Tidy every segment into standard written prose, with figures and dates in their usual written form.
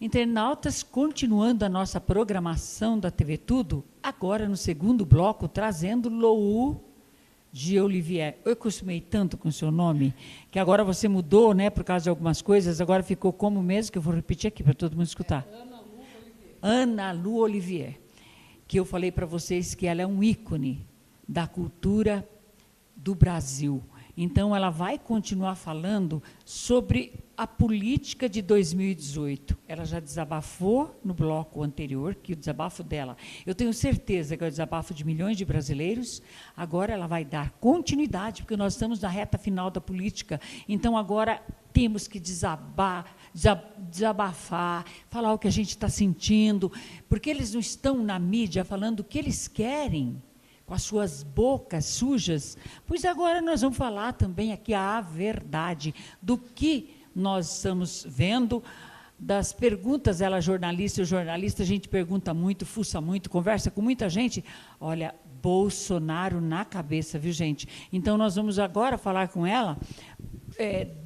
Internautas, continuando a nossa programação da TV Tudo, agora no segundo bloco, trazendo Lou de Olivier. Eu acostumei tanto com o seu nome, que agora você mudou, né, por causa de algumas coisas, agora ficou como mesmo, que eu vou repetir aqui para todo mundo escutar. Ana Lu Olivier, que eu falei para vocês que ela é um ícone da cultura do Brasil. Então, ela vai continuar falando sobre a política de 2018. Ela já desabafou no bloco anterior, que o desabafo dela, eu tenho certeza que é o desabafo de milhões de brasileiros. Agora ela vai dar continuidade, porque nós estamos na reta final da política. Então, agora temos que desabafar, falar o que a gente está sentindo, porque eles não estão na mídia falando o que eles querem, com as suas bocas sujas, pois agora nós vamos falar também aqui a verdade do que nós estamos vendo, das perguntas, ela jornalista, a gente pergunta muito, fuça muito, conversa com muita gente, olha, Bolsonaro na cabeça, viu, gente? Então, nós vamos agora falar com ela,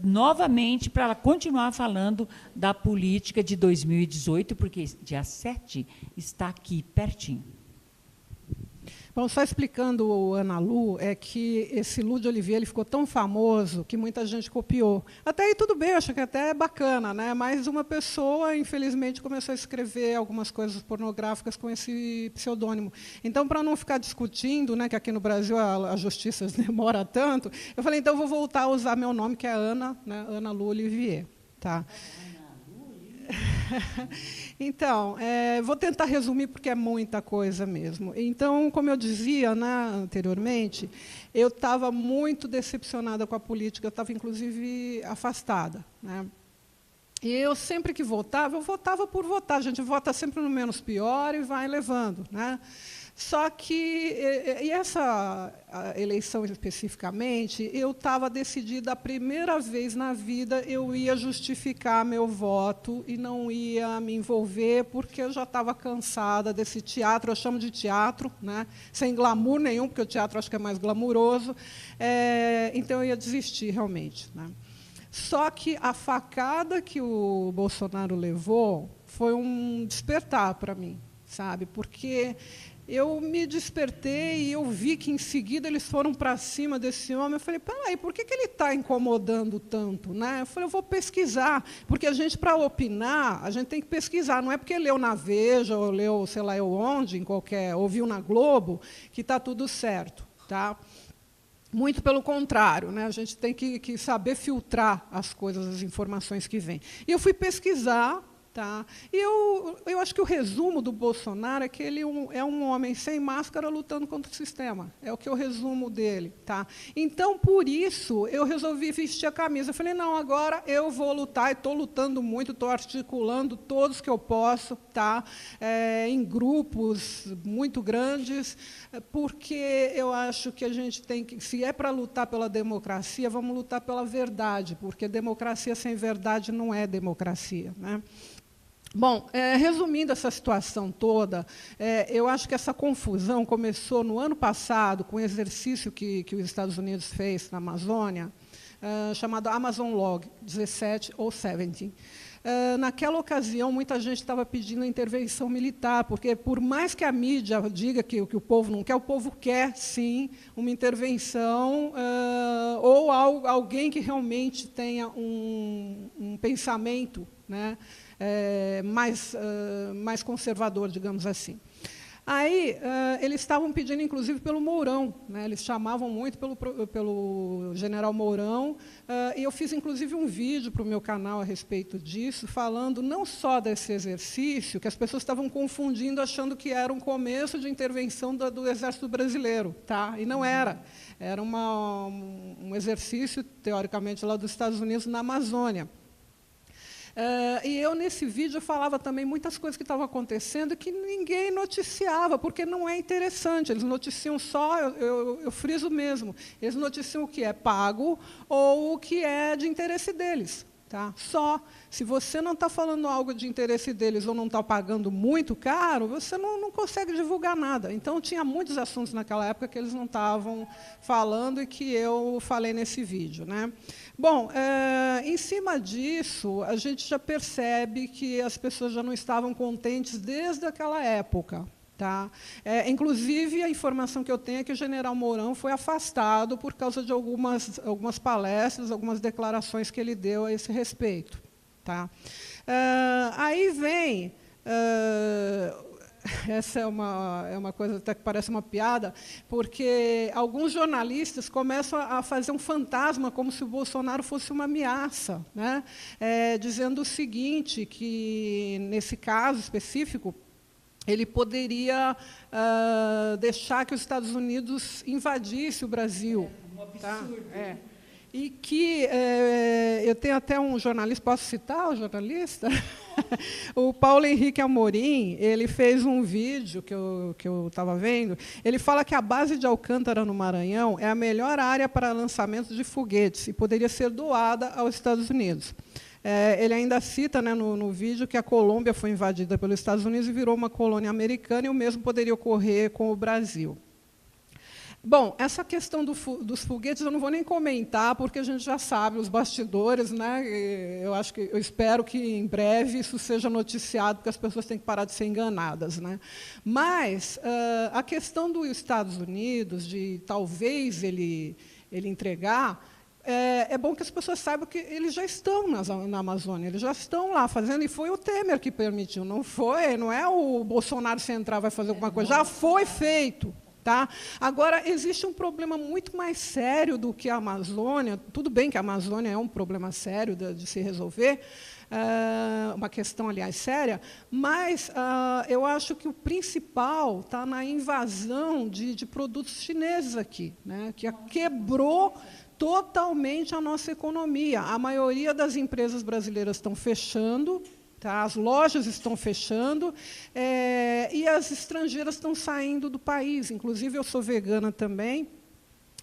novamente, para ela continuar falando da política de 2018, porque dia 7 está aqui, pertinho. Bom, só explicando o Ana Lu, é que esse Lu de Olivier ele ficou tão famoso que muita gente copiou. Até aí tudo bem, eu acho que até é bacana, né? Mas uma pessoa, infelizmente, começou a escrever algumas coisas pornográficas com esse pseudônimo. Então, para não ficar discutindo, né, que aqui no Brasil a justiça demora tanto, eu falei, então eu vou voltar a usar meu nome, que é Ana, né, Ana Lu Olivier. Tá? Então, vou tentar resumir, porque é muita coisa mesmo. Então, como eu dizia, né, anteriormente, eu estava muito decepcionada com a política, eu estava, inclusive, afastada. Né? E eu, sempre que votava, eu votava por votar. A gente vota sempre no menos pior e vai levando. Né? Só que, essa eleição especificamente, eu estava decidida, a primeira vez na vida, eu ia justificar meu voto e não ia me envolver, porque eu já estava cansada desse teatro, eu chamo de teatro, né, sem glamour nenhum, porque o teatro acho que é mais glamuroso, então eu ia desistir, realmente. Né. Só que a facada que o Bolsonaro levou foi um despertar para mim, sabe, porque eu me despertei e eu vi que, em seguida, eles foram para cima desse homem. Eu falei, peraí, por que ele está incomodando tanto? Né? Eu falei, eu vou pesquisar, porque a gente, para opinar, a gente tem que pesquisar. Não é porque leu na Veja, ou leu, sei lá, eu onde, em qualquer, ouviu na Globo, que está tudo certo. Tá? Muito pelo contrário, né? A gente tem que saber filtrar as coisas, as informações que vêm. E eu fui pesquisar. Tá? E eu acho que o resumo do Bolsonaro é que ele é um homem sem máscara lutando contra o sistema. É o que eu resumo dele. Tá? Então, por isso, eu resolvi vestir a camisa. Eu falei, não, agora eu vou lutar, e estou lutando muito, estou articulando todos que eu posso, tá? Em grupos muito grandes, porque eu acho que a gente tem que, se é para lutar pela democracia, vamos lutar pela verdade, porque democracia sem verdade não é democracia. Né? Bom, resumindo essa situação toda, eu acho que essa confusão começou no ano passado, com um exercício que os Estados Unidos fez na Amazônia, chamado Amazon Log 17 ou 17. Naquela ocasião, muita gente estava pedindo a intervenção militar, porque, por mais que a mídia diga que o povo não quer, o povo quer, sim, uma intervenção, ou alguém que realmente tenha um pensamento, né, mais conservador, digamos assim. Aí, eles estavam pedindo, inclusive, pelo Mourão, né? Eles chamavam muito pelo general Mourão, e eu fiz, inclusive, um vídeo para o meu canal a respeito disso, falando não só desse exercício, que as pessoas estavam confundindo, achando que era um começo de intervenção do Exército Brasileiro, tá? E não era. Era um exercício, teoricamente, lá dos Estados Unidos, na Amazônia. E eu, nesse vídeo, falava também muitas coisas que estavam acontecendo que ninguém noticiava, porque não é interessante. Eles noticiam só, eu friso mesmo, eles noticiam o que é pago ou o que é de interesse deles. Tá? Só. Se você não está falando algo de interesse deles ou não está pagando muito caro, você não consegue divulgar nada. Então, tinha muitos assuntos naquela época que eles não estavam falando e que eu falei nesse vídeo, né? Bom, em cima disso, a gente já percebe que as pessoas já não estavam contentes desde aquela época. Tá? Inclusive, a informação que eu tenho é que o general Mourão foi afastado por causa de algumas palestras, algumas declarações que ele deu a esse respeito. Tá? Aí vem... essa é uma coisa até que parece uma piada, porque alguns jornalistas começam a fazer um fantasma como se o Bolsonaro fosse uma ameaça, né? Dizendo o seguinte, que, nesse caso específico, ele poderia deixar que os Estados Unidos invadisse o Brasil. Um absurdo. Tá? E que eu tenho até um jornalista, posso citar o jornalista? O Paulo Henrique Amorim, ele fez um vídeo que eu estava vendo, ele fala que a base de Alcântara, no Maranhão, é a melhor área para lançamento de foguetes e poderia ser doada aos Estados Unidos. Ele ainda cita, né, no vídeo, que a Colômbia foi invadida pelos Estados Unidos e virou uma colônia americana, e o mesmo poderia ocorrer com o Brasil. Bom, essa questão dos foguetes eu não vou nem comentar, porque a gente já sabe os bastidores, né? Eu espero que em breve isso seja noticiado, porque as pessoas têm que parar de ser enganadas, né? Mas a questão dos Estados Unidos, de talvez ele entregar, é bom que as pessoas saibam que eles já estão na Amazônia, eles já estão lá fazendo, e foi o Temer que permitiu, não é o Bolsonaro se entrar vai fazer alguma coisa, já foi feito. Tá? Agora, existe um problema muito mais sério do que a Amazônia. Tudo bem que a Amazônia é um problema sério de se resolver, uma questão, aliás, séria, mas eu acho que o principal está na invasão de produtos chineses aqui, né, que quebrou totalmente a nossa economia. A maioria das empresas brasileiras estão fechando, tá? As lojas estão fechando, e as estrangeiras estão saindo do país. Inclusive, eu sou vegana também,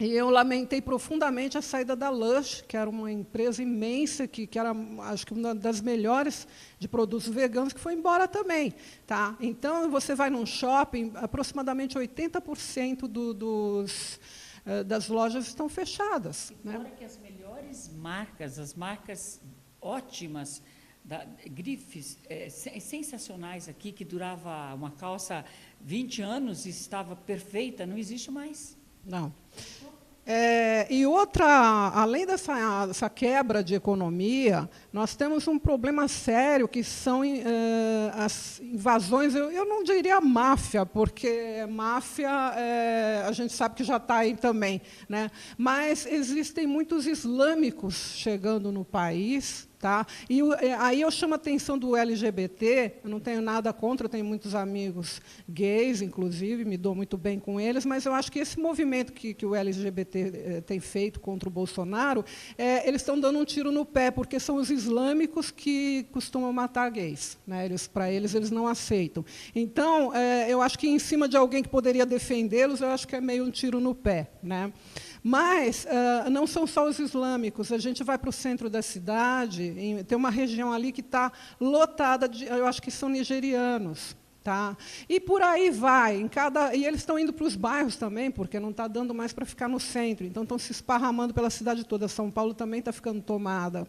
e eu lamentei profundamente a saída da Lush, que era uma empresa imensa, que era, acho que, uma das melhores de produtos veganos, que foi embora também. Tá? Então, você vai num shopping, aproximadamente 80% das lojas estão fechadas. Agora, né, que as melhores marcas, as marcas ótimas, grifes sensacionais aqui, que durava uma calça 20 anos e estava perfeita, não existe mais. Não. E outra, além dessa quebra de economia, nós temos um problema sério, que são as invasões, eu não diria máfia, porque máfia a gente sabe que já está aí também, né? Mas existem muitos islâmicos chegando no país. Tá? E aí eu chamo a atenção do LGBT, eu não tenho nada contra, eu tenho muitos amigos gays, inclusive, me dou muito bem com eles, mas eu acho que esse movimento que o LGBT tem feito contra o Bolsonaro, eles estão dando um tiro no pé, porque são os islâmicos que costumam matar gays, né? Para eles não aceitam. Então, eu acho que, em cima de alguém que poderia defendê-los, eu acho que é meio um tiro no pé, né? Mas não são só os islâmicos. A gente vai para o centro da cidade, tem uma região ali que está lotada eu acho que são nigerianos. Tá? E por aí vai. E eles estão indo para os bairros também, porque não está dando mais para ficar no centro. Então, estão se esparramando pela cidade toda. São Paulo também está ficando tomada.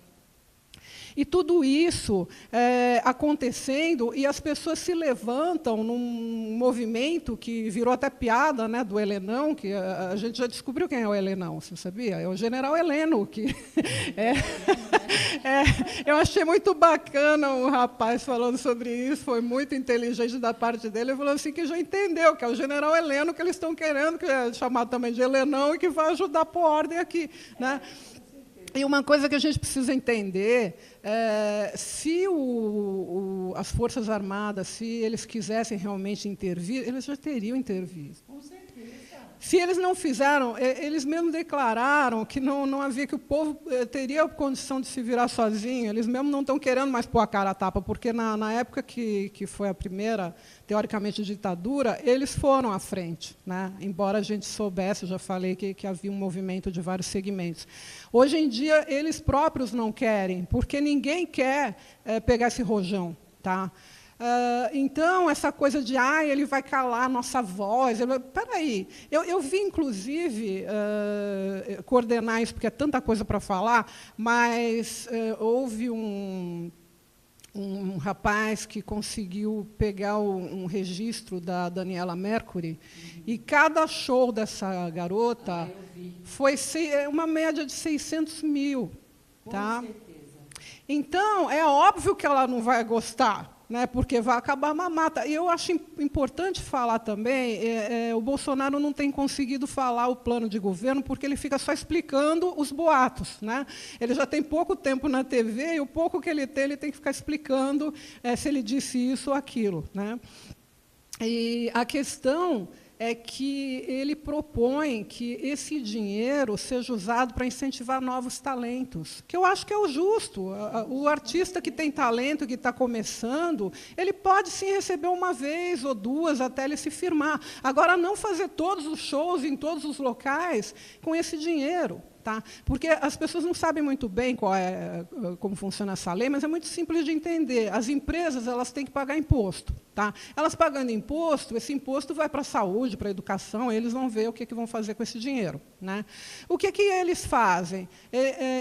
E tudo isso acontecendo, e as pessoas se levantam num movimento que virou até piada, né, do Helenão, que a gente já descobriu quem é o Helenão, você sabia? É o general Heleno. Eu achei muito bacana o rapaz falando sobre isso, foi muito inteligente da parte dele. Ele falou assim, que já entendeu, que é o general Heleno que eles estão querendo, que é chamado também de Helenão, e que vai ajudar a pôr ordem aqui, né? E uma coisa que a gente precisa entender, se as Forças Armadas, se eles quisessem realmente intervir, eles já teriam intervido. Com certeza. Se eles não fizeram, eles mesmos declararam que não havia, que o povo teria condição de se virar sozinho, eles mesmos não estão querendo mais pôr a cara a tapa, porque na época que foi a primeira, teoricamente, ditadura, eles foram à frente, né? Embora a gente soubesse, eu já falei que havia um movimento de vários segmentos. Hoje em dia, eles próprios não querem, porque ninguém quer pegar esse rojão. Tá? Então, essa coisa de ele vai calar a nossa voz. Espera aí, eu vi, inclusive, coordenar isso, porque é tanta coisa para falar, mas houve um rapaz que conseguiu pegar um registro da Daniela Mercury, e cada show dessa garota foi uma média de 600 mil. Tá? Com certeza. Então, é óbvio que ela não vai gostar, né, porque vai acabar a mamata. E eu acho importante falar também, o Bolsonaro não tem conseguido falar o plano de governo, porque ele fica só explicando os boatos. Né? Ele já tem pouco tempo na TV, e o pouco que ele tem que ficar explicando se ele disse isso ou aquilo. Né? E a questão é que ele propõe que esse dinheiro seja usado para incentivar novos talentos, que eu acho que é o justo. O artista que tem talento, que está começando, ele pode, sim, receber uma vez ou duas até ele se firmar. Agora, não fazer todos os shows em todos os locais com esse dinheiro. Tá? Porque as pessoas não sabem muito bem como funciona essa lei, mas é muito simples de entender. As empresas, elas têm que pagar imposto. Tá? Elas pagando imposto, esse imposto vai para a saúde, para a educação, eles vão ver o que vão fazer com esse dinheiro. Né? O que eles fazem?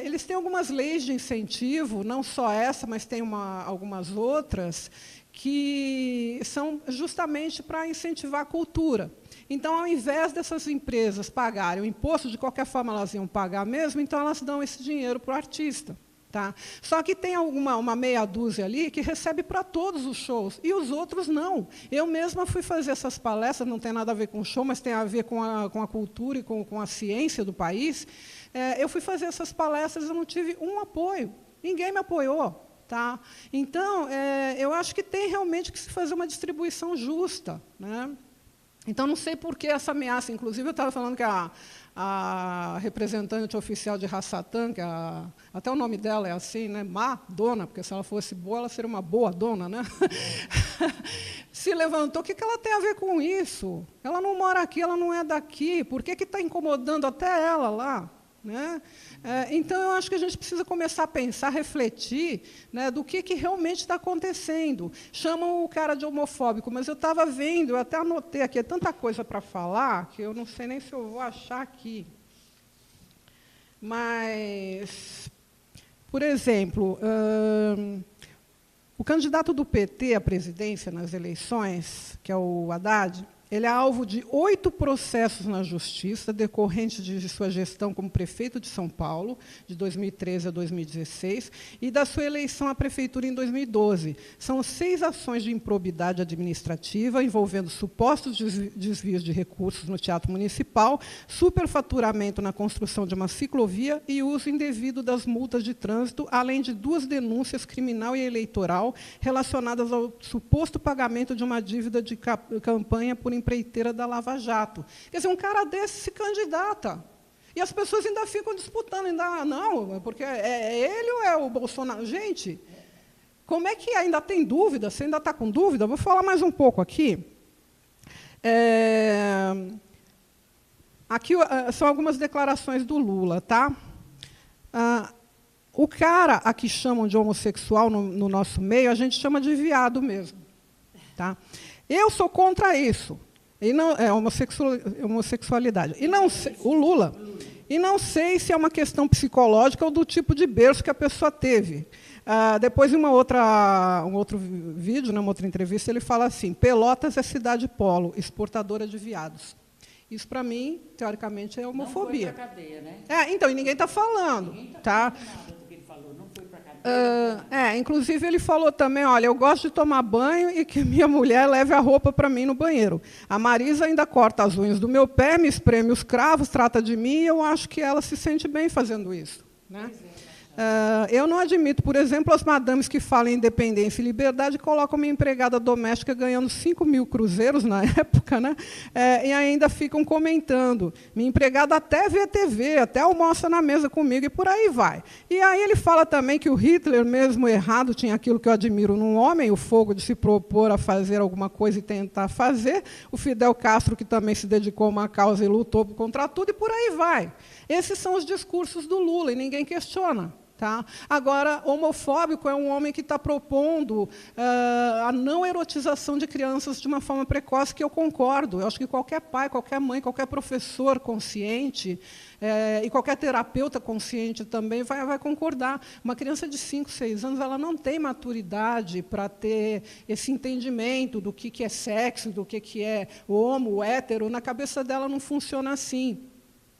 Eles têm algumas leis de incentivo, não só essa, mas tem algumas outras, que são justamente para incentivar a cultura. Então, ao invés dessas empresas pagarem o imposto, de qualquer forma elas iam pagar mesmo, então elas dão esse dinheiro para o artista. Tá? Só que tem uma meia dúzia ali que recebe para todos os shows, e os outros não. Eu mesma fui fazer essas palestras, não tem nada a ver com o show, mas tem a ver com a cultura e com a ciência do país. Eu fui fazer essas palestras, eu não tive um apoio, ninguém me apoiou. Tá? Então, eu acho que tem realmente que se fazer uma distribuição justa. Né? Então, não sei por que essa ameaça. Inclusive, eu estava falando que a representante oficial de Rassatã, que até o nome dela é assim, né? Má dona, porque se ela fosse boa, ela seria uma boa dona. Né? Se levantou. O que ela tem a ver com isso? Ela não mora aqui, ela não é daqui. Por que está incomodando até ela lá? Né? Então, eu acho que a gente precisa começar a pensar, refletir, né, do que realmente está acontecendo. Chamam o cara de homofóbico, mas eu estava vendo, eu até anotei aqui, é tanta coisa para falar, que eu não sei nem se eu vou achar aqui. Mas, por exemplo, o candidato do PT à presidência nas eleições, que é o Haddad, ele é alvo de 8 processos na Justiça, decorrentes de sua gestão como prefeito de São Paulo, de 2013 a 2016, e da sua eleição à prefeitura em 2012. São 6 ações de improbidade administrativa, envolvendo supostos desvios de recursos no Teatro Municipal, superfaturamento na construção de uma ciclovia e uso indevido das multas de trânsito, além de 2 denúncias criminal e eleitoral relacionadas ao suposto pagamento de uma dívida de campanha por empreiteira da Lava Jato. Quer dizer, um cara desse se candidata. E as pessoas ainda ficam disputando, não, porque é ele ou é o Bolsonaro? Gente, como é que ainda tem dúvida? Você ainda está com dúvida? Vou falar mais um pouco aqui. Aqui são algumas declarações do Lula. Tá? O cara a que chamam de homossexual no nosso meio, a gente chama de viado mesmo. Tá? Eu sou contra isso. E não, homossexualidade. E não sei, o Lula. E não sei se é uma questão psicológica ou do tipo de berço que a pessoa teve. Depois, em um outro vídeo, uma outra entrevista, ele fala assim: Pelotas é cidade polo, exportadora de viados. Isso, para mim, teoricamente, é homofobia. Não foi para a cadeia, né? Então, e ninguém está falando. Ninguém tá? Inclusive, ele falou também, olha, eu gosto de tomar banho e que minha mulher leve a roupa para mim no banheiro. A Marisa ainda corta as unhas do meu pé, me espreme os cravos, trata de mim, e eu acho que ela se sente bem fazendo isso. Né? Eu não admito, por exemplo, as madames que falam em independência e liberdade colocam uma empregada doméstica ganhando 5.000 cruzeiros na época, né? E ainda ficam comentando. Minha empregada até vê TV, até almoça na mesa comigo, e por aí vai. E aí ele fala também que o Hitler, mesmo errado, tinha aquilo que eu admiro num homem, o fogo de se propor a fazer alguma coisa e tentar fazer. O Fidel Castro, que também se dedicou a uma causa e lutou contra tudo, e por aí vai. Esses são os discursos do Lula, e ninguém questiona. Tá? Agora, homofóbico é um homem que está propondo a não erotização de crianças de uma forma precoce, que eu concordo. Eu acho que qualquer pai, qualquer mãe, qualquer professor consciente e qualquer terapeuta consciente também vai concordar. Uma criança de 5, 6 anos ela não tem maturidade para ter esse entendimento do que é sexo, do que é homo, hétero. Na cabeça dela não funciona assim.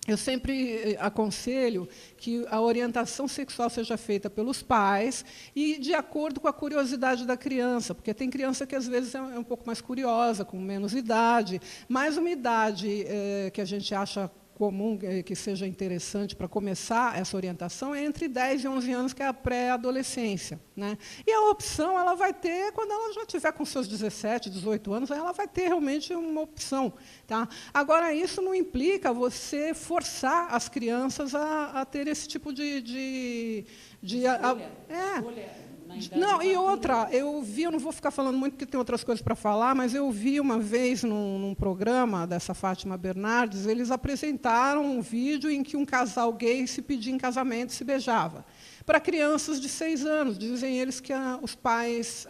Eu sempre aconselho que a orientação sexual seja feita pelos pais e de acordo com a curiosidade da criança, porque tem criança que, às vezes, é um pouco mais curiosa, com menos idade, mas uma idade que a gente acha comum, que seja interessante para começar essa orientação, é entre 10 e 11 anos, que é a pré-adolescência, né? E a opção ela vai ter quando ela já tiver com seus 17, 18 anos, aí ela vai ter realmente uma opção. Tá? Agora, isso não implica você forçar as crianças a ter esse tipo de escolha. Não, e outra, eu não vou ficar falando muito, porque tem outras coisas para falar, mas eu vi uma vez num programa dessa Fátima Bernardes, eles apresentaram um vídeo em que um casal gay se pedia em casamento e se beijava. Para crianças de 6 anos, dizem eles que os pais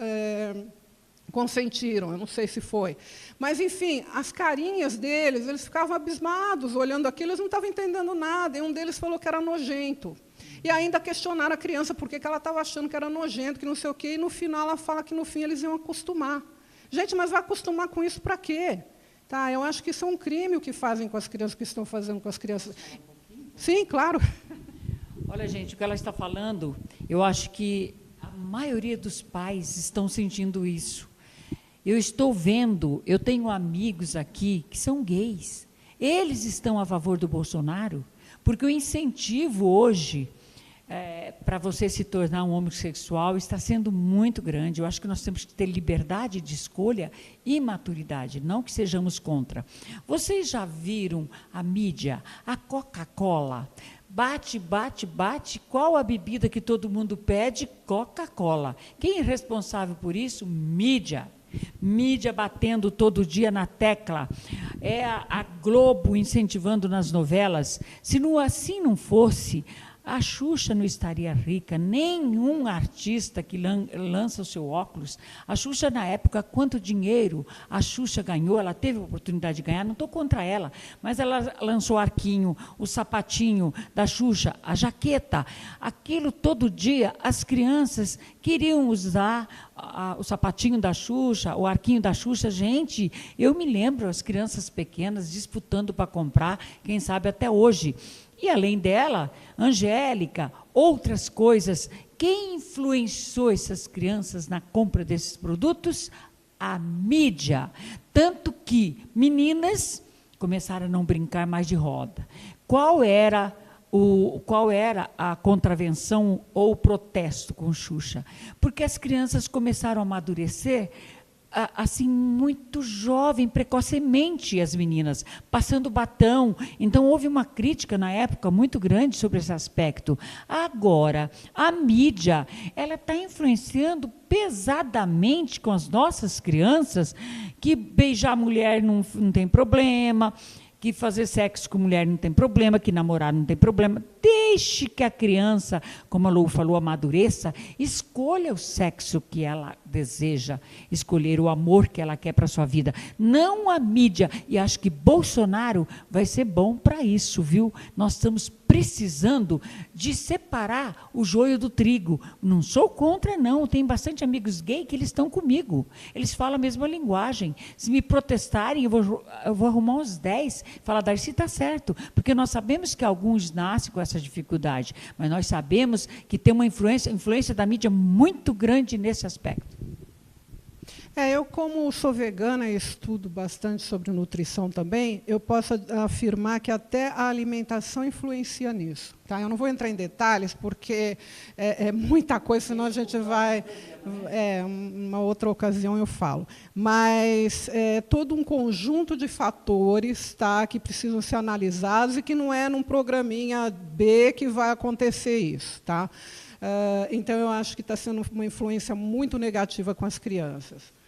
consentiram, eu não sei se foi. Mas, enfim, as carinhas deles, eles ficavam abismados, olhando aquilo, eles não estavam entendendo nada, e um deles falou que era nojento. E ainda questionaram a criança por que ela estava achando que era nojento, que não sei o quê, e, no final, ela fala que, no fim, eles iam acostumar. Gente, mas vai acostumar com isso para quê? Tá, eu acho que isso é um crime o que fazem com as crianças, o que estão fazendo com as crianças. Sim, claro. Olha, gente, o que ela está falando, eu acho que a maioria dos pais estão sentindo isso. Eu estou vendo, eu tenho amigos aqui que são gays. Eles estão a favor do Bolsonaro, porque o incentivo hoje para você se tornar um homossexual está sendo muito grande. Eu acho que nós temos que ter liberdade de escolha e maturidade, não que sejamos contra. Vocês já viram a mídia, a Coca-Cola? Bate, bate, bate. Qual a bebida que todo mundo pede? Coca-Cola. Quem é responsável por isso? Mídia. Mídia batendo todo dia na tecla, a Globo incentivando nas novelas. Se assim não fosse, a Xuxa não estaria rica, nenhum artista que lança o seu óculos. A Xuxa, na época, quanto dinheiro a Xuxa ganhou, ela teve a oportunidade de ganhar, não estou contra ela, mas ela lançou o arquinho, o sapatinho da Xuxa, a jaqueta, aquilo todo dia, as crianças queriam usar o sapatinho da Xuxa, o arquinho da Xuxa. Gente, eu me lembro, as crianças pequenas disputando para comprar, quem sabe até hoje. E, além dela, Angélica, outras coisas. Quem influenciou essas crianças na compra desses produtos? A mídia. Tanto que meninas começaram a não brincar mais de roda. Qual era a contravenção ou o protesto com Xuxa? Porque as crianças começaram a amadurecer assim, muito jovem, precocemente, as meninas, passando batom. Então, houve uma crítica, na época, muito grande sobre esse aspecto. Agora, a mídia, ela está influenciando pesadamente com as nossas crianças, que beijar mulher não tem problema, que fazer sexo com mulher não tem problema, que namorar não tem problema. Deixe que a criança, como a Lu falou, amadureça, escolha o sexo que ela deseja, escolher o amor que ela quer para a sua vida. Não a mídia. E acho que Bolsonaro vai ser bom para isso, viu? Nós estamos precisando de separar o joio do trigo. Não sou contra, não. Tem bastante amigos gays que eles estão comigo. Eles falam a mesma linguagem. Se me protestarem, eu vou arrumar uns 10, falar, Darcy, está certo, porque nós sabemos que alguns nascem com essa dificuldade, mas nós sabemos que tem uma influência da mídia muito grande nesse aspecto. Eu, como sou vegana e estudo bastante sobre nutrição também, eu posso afirmar que até a alimentação influencia nisso. Tá? Eu não vou entrar em detalhes, porque é muita coisa, senão a gente vai... uma outra ocasião eu falo. Mas é todo um conjunto de fatores, tá, que precisam ser analisados e que não é num programinha B que vai acontecer isso. Tá? Então, eu acho que está sendo uma influência muito negativa com as crianças.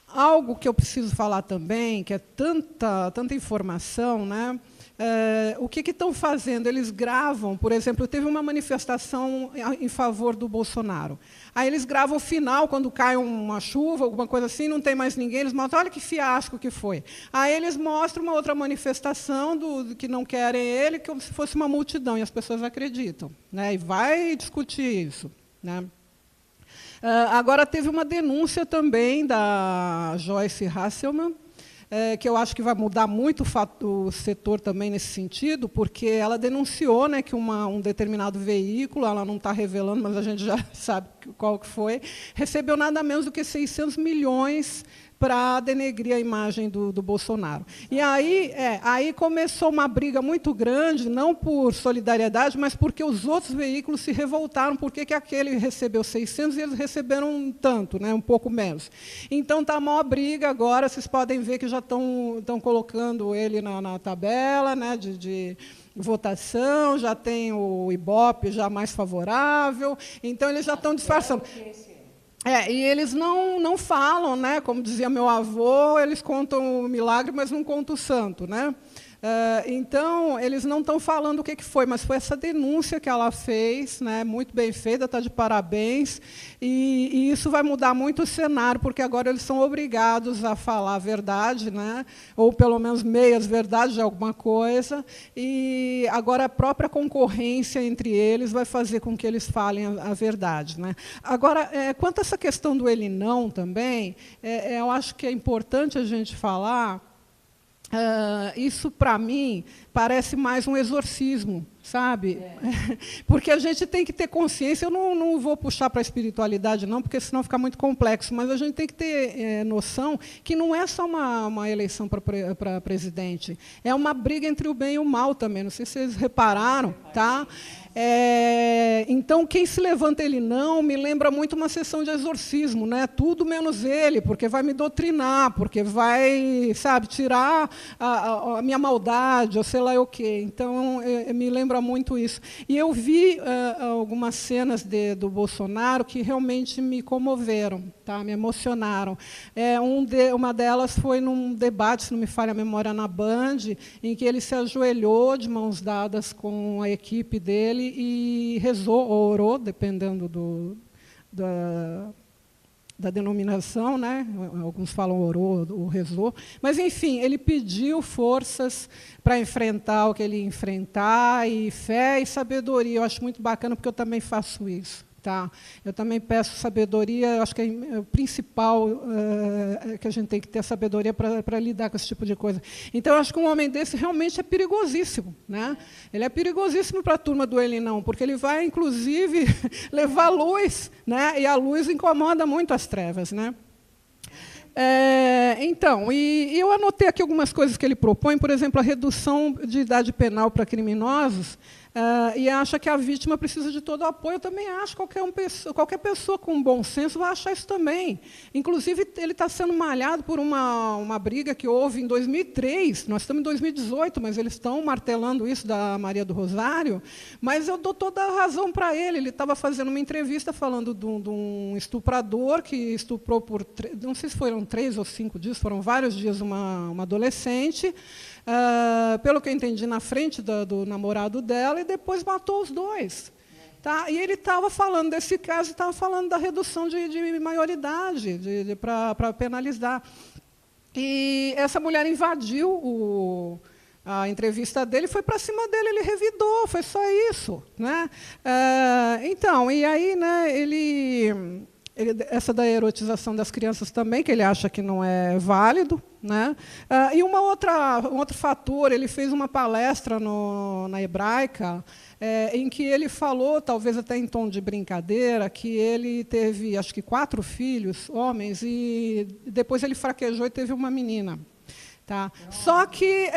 Algo que eu preciso falar também, que é tanta informação, né? O que estão fazendo? Eles gravam, por exemplo, teve uma manifestação em favor do Bolsonaro. Aí eles gravam o final, quando cai uma chuva, alguma coisa assim, não tem mais ninguém, eles mostram, olha que fiasco que foi. Aí eles mostram uma outra manifestação do que não querem ele, como se fosse uma multidão, e as pessoas acreditam, né? E vai discutir isso, né? Agora, teve uma denúncia também da Joyce Hasselman, que eu acho que vai mudar muito o setor também nesse sentido, porque ela denunciou, né, que um determinado veículo, ela não está revelando, mas a gente já sabe qual que foi, recebeu nada menos do que 600 milhões para denegrir a imagem do Bolsonaro. E aí começou uma briga muito grande, não por solidariedade, mas porque os outros veículos se revoltaram, porque aquele recebeu 600 e eles receberam tanto, né, um pouco menos. Então, está a maior briga agora, vocês podem ver que já estão colocando ele na tabela, né, de votação, já tem o Ibope já mais favorável, então eles já estão disfarçando. E eles não falam, né? Como dizia meu avô, eles contam o milagre, mas não contam o santo, né? Então, eles não estão falando o que foi, mas foi essa denúncia que ela fez, né, muito bem feita, está de parabéns, e isso vai mudar muito o cenário, porque agora eles são obrigados a falar a verdade, né, ou pelo menos meias verdades de alguma coisa, e agora a própria concorrência entre eles vai fazer com que eles falem a verdade. Né. Agora, quanto a essa questão do ele não também, eu acho que é importante a gente falar. Isso, para mim, parece mais um exorcismo, sabe? Porque a gente tem que ter consciência, eu não vou puxar para a espiritualidade, não, porque senão fica muito complexo, mas a gente tem que ter noção que não é só uma eleição para presidente, é uma briga entre o bem e o mal também, não sei se vocês repararam, tá? Então, quem se levanta ele não, me lembra muito uma sessão de exorcismo, né? Tudo menos ele, porque vai me doutrinar, porque vai, sabe, tirar a minha maldade, ou sei lá o quê. Então, me lembra muito isso. E eu vi algumas cenas do Bolsonaro que realmente me comoveram, tá? Me emocionaram. Uma delas foi num debate, se não me falha a memória, na Band, em que ele se ajoelhou de mãos dadas com a equipe dele e rezou, ou orou, dependendo da denominação, né? Alguns falam orou ou rezou, mas, enfim, ele pediu forças para enfrentar o que ele ia enfrentar, e fé e sabedoria. Eu acho muito bacana, porque eu também faço isso. Tá? Eu também peço sabedoria, eu acho que é o principal que a gente tem que ter sabedoria para lidar com esse tipo de coisa. Então, eu acho que um homem desse realmente é perigosíssimo. Né? Ele é perigosíssimo para a turma do ele não, porque ele vai, inclusive, levar luz, né? E a luz incomoda muito as trevas. Né? Então, e eu anotei aqui algumas coisas que ele propõe, por exemplo, a redução de idade penal para criminosos, e acha que a vítima precisa de todo o apoio. Eu também acho, qualquer pessoa com bom senso vai achar isso também. Inclusive, ele está sendo malhado por uma briga que houve em 2003, nós estamos em 2018, mas eles estão martelando isso da Maria do Rosário, mas eu dou toda a razão para ele. Ele estava fazendo uma entrevista falando de um estuprador que estuprou não sei se foram 3 ou 5 dias, foram vários dias, uma adolescente, pelo que eu entendi, na frente do namorado dela, e depois matou os dois. Tá? E ele estava falando desse caso, estava falando da redução de maioridade, para penalizar. E essa mulher invadiu a entrevista dele, foi para cima dele, ele revidou, foi só isso. Né? Então, e aí, né, ele essa da erotização das crianças também, que ele acha que não é válido, né? E um outro fator, ele fez uma palestra na Hebraica, em que ele falou, talvez até em tom de brincadeira, que ele teve, acho que 4 filhos, homens, e depois ele fraquejou e teve uma menina. Tá? Só que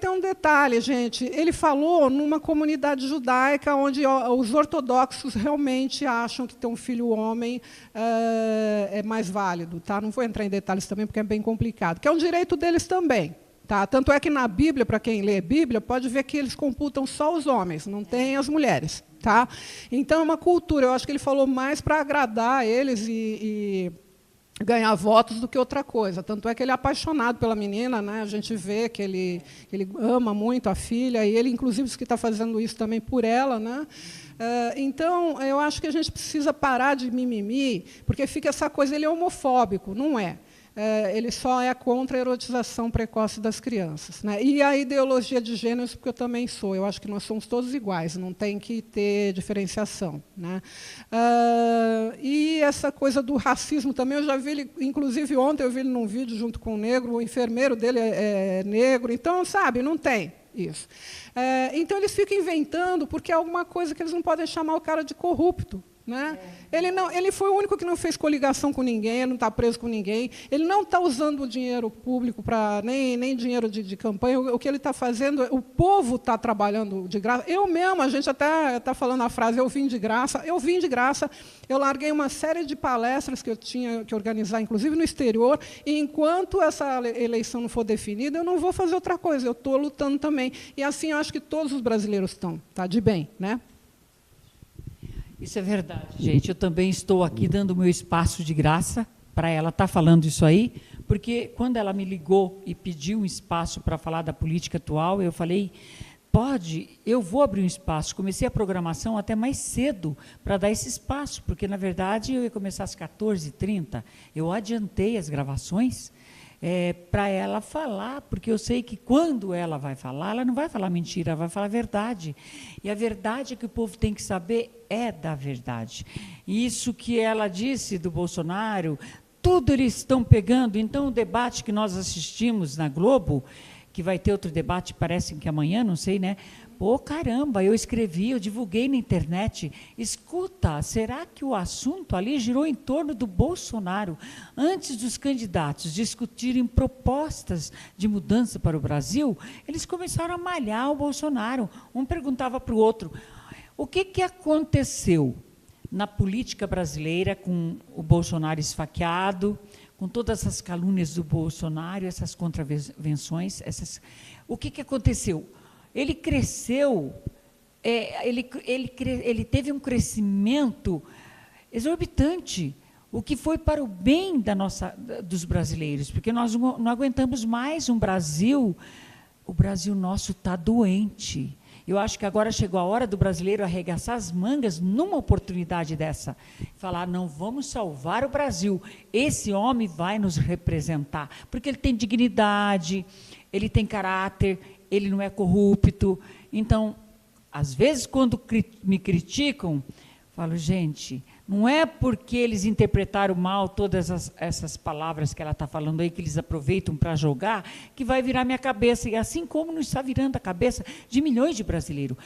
tem um detalhe, gente. Ele falou numa comunidade judaica onde os ortodoxos realmente acham que ter um filho homem é mais válido. Tá? Não vou entrar em detalhes também, porque é bem complicado. Que é um direito deles também. Tá? Tanto é que na Bíblia, para quem lê a Bíblia, pode ver que eles computam só os homens, não tem as mulheres. Tá? Então, é uma cultura. Eu acho que ele falou mais para agradar eles e ganhar votos do que outra coisa. Tanto é que ele é apaixonado pela menina, né? A gente vê que ele ama muito a filha, e ele, inclusive, diz que está fazendo isso também por ela. Né? Então, eu acho que a gente precisa parar de mimimi, porque fica essa coisa, ele é homofóbico, não é? Ele só é contra a erotização precoce das crianças. Né? E a ideologia de gênero, porque eu também sou. Eu acho que nós somos todos iguais, não tem que ter diferenciação. Né? E essa coisa do racismo também, eu já vi ele, inclusive ontem eu vi ele num vídeo junto com um negro, o enfermeiro dele é negro, então, sabe, não tem isso. Então, eles ficam inventando, porque é alguma coisa que eles não podem chamar o cara de corrupto. Né? Ele foi o único que não fez coligação com ninguém, ele não está preso com ninguém, ele não está usando o dinheiro público nem dinheiro de campanha. O que ele está fazendo, o povo está trabalhando de graça. Eu mesmo, a gente até está falando a frase, eu vim de graça, eu larguei uma série de palestras que eu tinha que organizar, inclusive no exterior, e enquanto essa eleição não for definida, eu não vou fazer outra coisa, eu estou lutando também. E assim eu acho que todos os brasileiros estão, tá, de bem, né? Isso é verdade, gente. Eu também estou aqui dando o meu espaço de graça para ela estar falando isso aí, porque quando ela me ligou e pediu um espaço para falar da política atual, eu falei, pode, eu vou abrir um espaço. Comecei a programação até mais cedo para dar esse espaço, porque, na verdade, eu ia começar às 14h30. Eu adiantei as gravações para ela falar, porque eu sei que quando ela vai falar, ela não vai falar mentira, ela vai falar a verdade. E a verdade que o povo tem que saber é da verdade. Isso que ela disse do Bolsonaro, tudo eles estão pegando. Então, o debate que nós assistimos na Globo, que vai ter outro debate, parece que amanhã, não sei, né? Pô, caramba, eu escrevi, eu divulguei na internet. Escuta, será que o assunto ali girou em torno do Bolsonaro? Antes dos candidatos discutirem propostas de mudança para o Brasil, eles começaram a malhar o Bolsonaro. Um perguntava para o outro, o que aconteceu na política brasileira com o Bolsonaro esfaqueado, com todas essas calúnias do Bolsonaro, essas contravenções, o que aconteceu? Ele cresceu, ele teve um crescimento exorbitante, o que foi para o bem dos brasileiros, porque nós não aguentamos mais um Brasil, o Brasil nosso está doente. Eu acho que agora chegou a hora do brasileiro arregaçar as mangas numa oportunidade dessa. Falar, não vamos salvar o Brasil, esse homem vai nos representar, porque ele tem dignidade, ele tem caráter, ele não é corrupto. Então, às vezes, quando me criticam, falo, gente, não é porque eles interpretaram mal todas essas palavras que ela está falando aí, que eles aproveitam para jogar, que vai virar minha cabeça, e assim como não está virando a cabeça de milhões de brasileiros.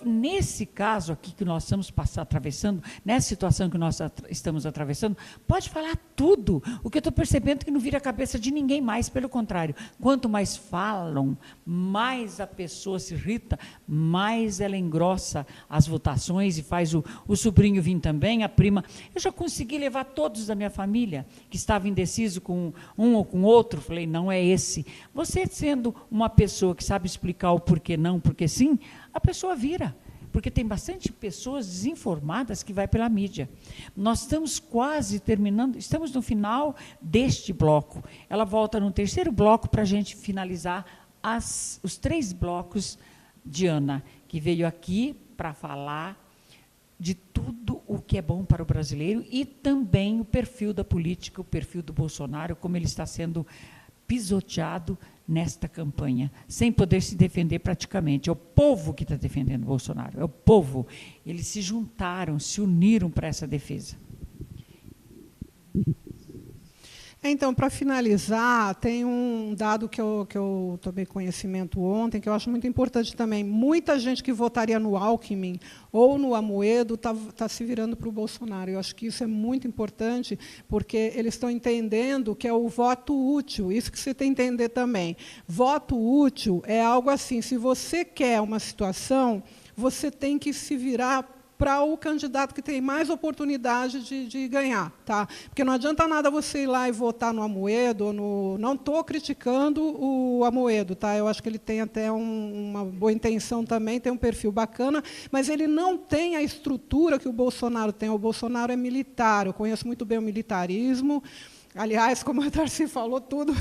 Nesse caso aqui que nós estamos atravessando, nessa situação que nós estamos atravessando, pode falar tudo. O que eu estou percebendo é que não vira a cabeça de ninguém mais, pelo contrário. Quanto mais falam, mais a pessoa se irrita, mais ela engrossa as votações e faz o sobrinho vir também, a prima. Eu já consegui levar todos da minha família, que estavam indecisos com um ou com outro, falei, não é esse. Você sendo uma pessoa que sabe explicar o porquê não, porque sim, a pessoa vira. Porque tem bastante pessoas desinformadas que vai pela mídia. Nós estamos quase terminando, estamos no final deste bloco. Ela volta no terceiro bloco para a gente finalizar os 3 blocos de Ana, que veio aqui para falar de tudo o que é bom para o brasileiro e também o perfil da política, o perfil do Bolsonaro, como ele está sendo pisoteado nesta campanha, sem poder se defender praticamente. É o povo que está defendendo o Bolsonaro, é o povo. Eles se juntaram, se uniram para essa defesa. Então, para finalizar, tem um dado que eu tomei conhecimento ontem, que eu acho muito importante também. Muita gente que votaria no Alckmin ou no Amoedo está se virando para o Bolsonaro. Eu acho que isso é muito importante, porque eles estão entendendo que é o voto útil. Isso que você tem que entender também. Voto útil é algo assim, se você quer uma situação, você tem que se virar para o candidato que tem mais oportunidade de ganhar. Tá? Porque não adianta nada você ir lá e votar no Amoedo, ou no... Não estou criticando o Amoedo, tá? Eu acho que ele tem até uma boa intenção também, tem um perfil bacana, mas ele não tem a estrutura que o Bolsonaro tem. O Bolsonaro é militar, eu conheço muito bem o militarismo. Aliás, como a Darcy falou tudo,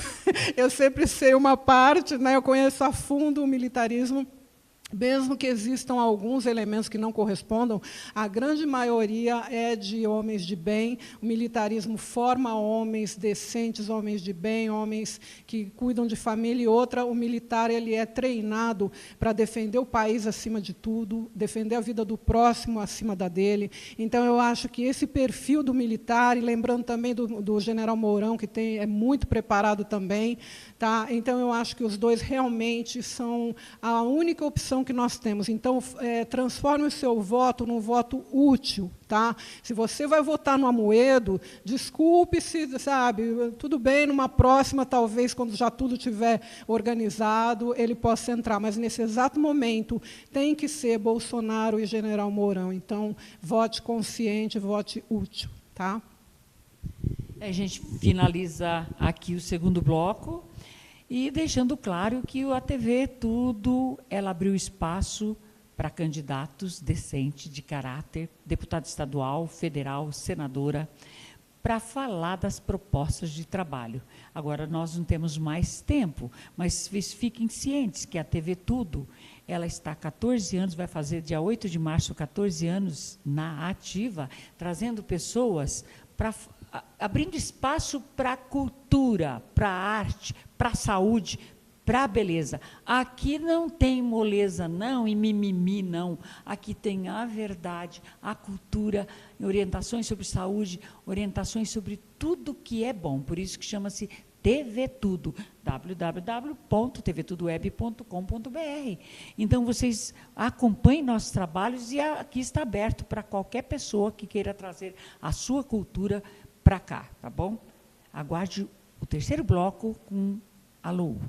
eu sempre sei uma parte, né? Eu conheço a fundo o militarismo. Mesmo que existam alguns elementos que não correspondam, a grande maioria é de homens de bem. O militarismo forma homens decentes, homens de bem, homens que cuidam de família. E outra, o militar ele é treinado para defender o país acima de tudo, defender a vida do próximo acima da dele. Então, eu acho que esse perfil do militar, e lembrando também do general Mourão, que é muito preparado também, tá? Então, eu acho que os dois realmente são a única opção que nós temos. Então, transforme o seu voto num voto útil. Tá? Se você vai votar no Amoedo, desculpe-se, sabe, tudo bem, numa próxima, talvez, quando já tudo estiver organizado, ele possa entrar, mas, nesse exato momento, tem que ser Bolsonaro e general Mourão. Então, vote consciente, vote útil. Tá? A gente finaliza aqui o segundo bloco, e deixando claro que a TV Tudo, ela abriu espaço para candidatos decentes, de caráter, deputado estadual, federal, senadora, para falar das propostas de trabalho. Agora, nós não temos mais tempo, mas fiquem cientes que a TV Tudo, ela está há 14 anos, vai fazer dia 8 de março, 14 anos na ativa, trazendo pessoas para... abrindo espaço para a cultura, para a arte, para a saúde, para a beleza. Aqui não tem moleza, não, e mimimi, não. Aqui tem a verdade, a cultura, orientações sobre saúde, orientações sobre tudo que é bom. Por isso que chama-se TV Tudo, www.tvtudoweb.com.br. Então, vocês acompanhem nossos trabalhos e aqui está aberto para qualquer pessoa que queira trazer a sua cultura para cá, tá bom? Aguarde o terceiro bloco com a Lu.